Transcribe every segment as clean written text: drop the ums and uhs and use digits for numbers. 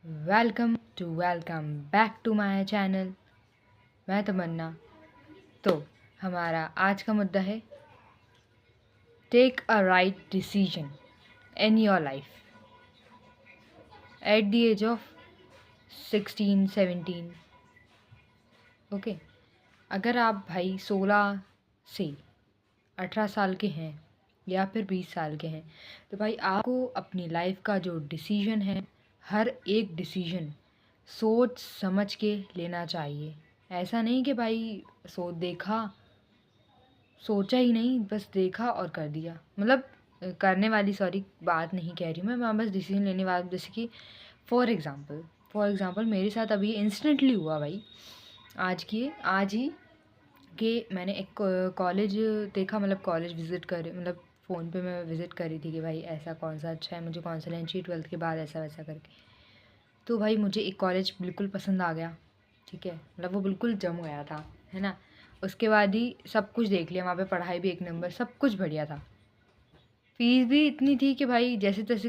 Welcome back to my channel. मैं तमन्ना। तो हमारा आज का मुद्दा है take a right decision in your life at the age of 16-17। Okay, अगर आप भाई 16 से 18 साल के हैं या फिर 20 साल के हैं तो भाई आपको अपनी लाइफ का जो डिसीजन है, हर एक डिसीजन सोच समझ के लेना चाहिए। ऐसा नहीं कि भाई सोचा ही नहीं, बस देखा और कर दिया। मतलब करने वाली बात नहीं कह रही मैं बस डिसीजन लेने वाला। जैसे कि फॉर एग्ज़ाम्पल मेरे साथ अभी इंस्टेंटली हुआ भाई। आज ही कि मैंने एक कॉलेज देखा, मतलब कॉलेज विज़िट कर, मतलब फ़ोन पे मैं विज़िट करी थी कि भाई ऐसा कौन सा अच्छा है, मुझे कौन सा लेना चाहिए 12th के बाद, ऐसा वैसा करके। तो भाई मुझे एक कॉलेज बिल्कुल पसंद आ गया, ठीक है, मतलब वो बिल्कुल जम गया था, है ना। उसके बाद ही सब कुछ देख लिया, वहाँ पे पढ़ाई भी एक नंबर, सब कुछ बढ़िया था। फ़ीस भी इतनी थी कि भाई जैसे तैसे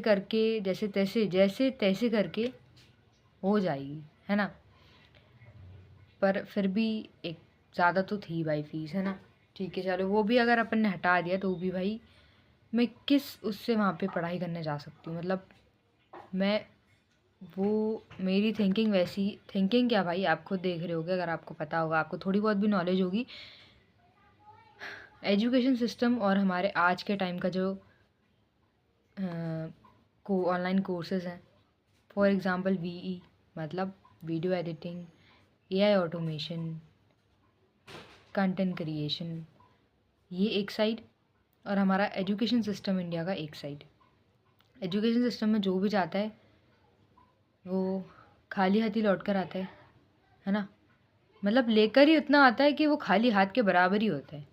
करके हो जाएगी, है ना। पर फिर भी एक ज़्यादा तो थी भाई फ़ीस, है ना। ठीक है, चलो वो भी अगर अपन ने हटा दिया तो भी भाई मैं किस उससे वहाँ पे पढ़ाई करने जा सकती हूँ। मतलब मैं वो मेरी थिंकिंग क्या भाई, आप खुद देख रहे होगे, अगर आपको पता होगा, आपको थोड़ी बहुत भी नॉलेज होगी। एजुकेशन सिस्टम और हमारे आज के टाइम का जो को ऑनलाइन कोर्सेज़ हैं, फॉर एग्ज़ाम्पल वीई, मतलब video editing, AI automation, content creation, ये एक साइड, और हमारा एजुकेशन सिस्टम इंडिया का एक साइड। एजुकेशन सिस्टम में जो भी जाता है वो खाली हाथ ही लौट कर आता है ना। मतलब लेकर ही उतना आता है कि वो खाली हाथ के बराबर ही होता है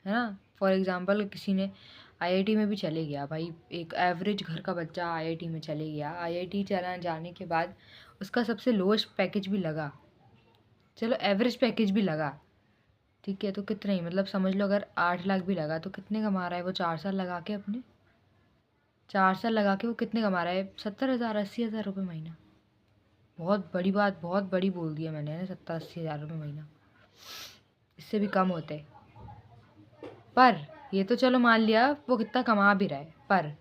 ना। फॉर एग्ज़ाम्पल किसी ने आईआईटी में भी चले गया भाई, एक एवरेज घर का बच्चा आईआईटी में चले गया, आईआईटी चला जाने के बाद उसका सबसे लोएस्ट पैकेज भी लगा, चलो एवरेज पैकेज भी लगा, ठीक है, तो कितना ही, मतलब समझ लो अगर 8 लाख भी लगा तो कितने कमा रहा है वो 4 साल लगा के वो कितने कमा रहा है, 70,000 80,000 रुपये महीना। बहुत बड़ी बात, बहुत बड़ी बोल दिया मैंने, है ना, 70-80 हज़ार रुपये महीना, इससे भी कम होते हैं। पर ये तो चलो मान लिया वो कितना कमा भी रहा है, पर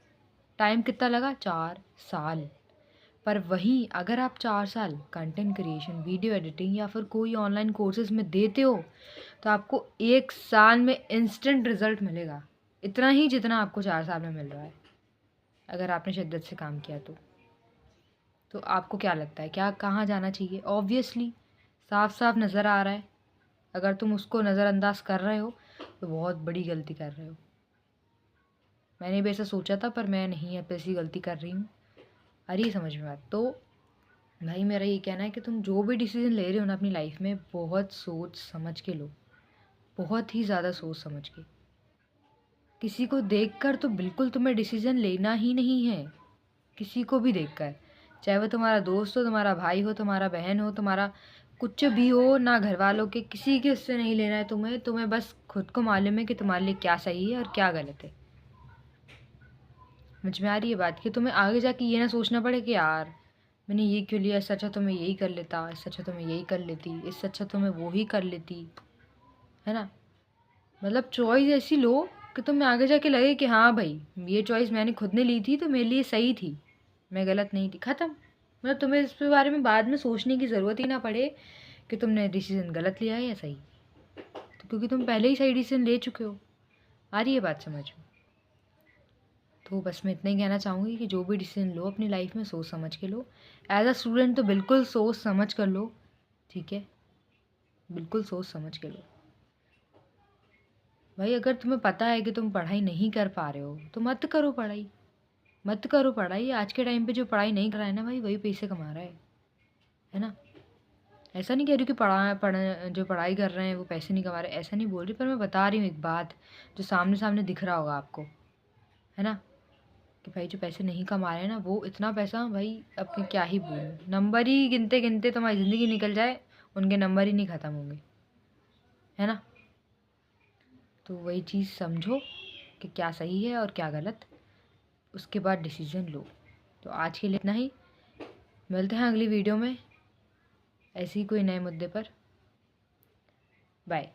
टाइम कितना लगा, 4 साल। पर वहीं अगर आप 4 साल कंटेंट क्रिएशन, वीडियो एडिटिंग या फिर कोई ऑनलाइन कोर्सेज में देते हो तो आपको 1 साल में इंस्टेंट रिजल्ट मिलेगा, इतना ही जितना आपको 4 साल में मिल रहा है, अगर आपने शिद्दत से काम किया तो आपको क्या लगता है, क्या कहाँ जाना चाहिए? ऑब्वियसली साफ साफ नज़र आ रहा है। अगर तुम उसको नज़रअंदाज कर रहे हो तो बहुत बड़ी गलती कर रहे हो। मैंने भी ऐसा सोचा था, पर मैं नहीं अब ऐसी गलती कर रही हूँ। अरे समझ में बात। तो भाई मेरा ये कहना है कि तुम जो भी डिसीज़न ले रहे हो ना अपनी लाइफ में, बहुत सोच समझ के लो, बहुत ही ज़्यादा सोच समझ के। किसी को देखकर तो बिल्कुल तुम्हें डिसीज़न लेना ही नहीं है, किसी को भी देखकर, चाहे वो तुम्हारा दोस्त हो, तुम्हारा भाई हो, तुम्हारा बहन हो, तुम्हारा कुछ भी हो ना, घर वालों के किसी के उससे नहीं लेना है तुम्हें बस खुद को मालूम है कि तुम्हारे लिए क्या सही है और क्या गलत है। समझ में आ रही है बात, कि तुम्हें आगे जाके ये ना सोचना पड़े कि यार मैंने ये क्यों लिया, इससे अच्छा तो मैं यही कर लेता, इससे अच्छा तो मैं यही कर लेती, इससे अच्छा तो मैं वो ही कर लेती, है ना। मतलब चॉइस ऐसी लो कि तुम्हें आगे जाके लगे कि हाँ भाई ये चॉइस मैंने खुद ने ली थी तो मेरे लिए सही थी, मैं गलत नहीं थी, ख़त्म। मतलब तुम्हें इस पे बारे में बाद में सोचने की ज़रूरत ही ना पड़े कि तुमने डिसीज़न गलत लिया है या सही, तो क्योंकि तुम पहले ही सही डिसीज़न ले चुके हो। आ रही है बात समझ में? तो बस मैं इतना ही कहना चाहूँगी कि जो भी डिसीज़न लो अपनी लाइफ में सोच समझ के लो। एज अ स्टूडेंट तो बिल्कुल सोच समझ कर लो, ठीक है, बिल्कुल सोच समझ के लो। भाई अगर तुम्हें पता है कि तुम पढ़ाई नहीं कर पा रहे हो तो मत करो पढ़ाई। आज के टाइम पे जो पढ़ाई नहीं कर रहा है ना भाई, वही पैसे कमा रहा है ना। ऐसा नहीं कह रही कि जो पढ़ाई कर रहे हैं वो पैसे नहीं कमा रहे, ऐसा नहीं बोल रही, पर मैं बता रही हूँ एक बात जो सामने सामने दिख रहा होगा आपको, है ना, कि भाई जो पैसे नहीं कमा रहे हैं ना, वो इतना पैसा भाई अपने क्या ही बोलूँ, नंबर ही गिनते गिनते तुम्हारी ज़िंदगी निकल जाए, उनके नंबर ही नहीं ख़त्म होंगे, है ना। तो वही चीज़ समझो कि क्या सही है और क्या गलत, उसके बाद डिसीज़न लो। तो आज के लिए इतना ही। मिलते हैं अगली वीडियो में ऐसे ही कोई नए मुद्दे पर। बाय।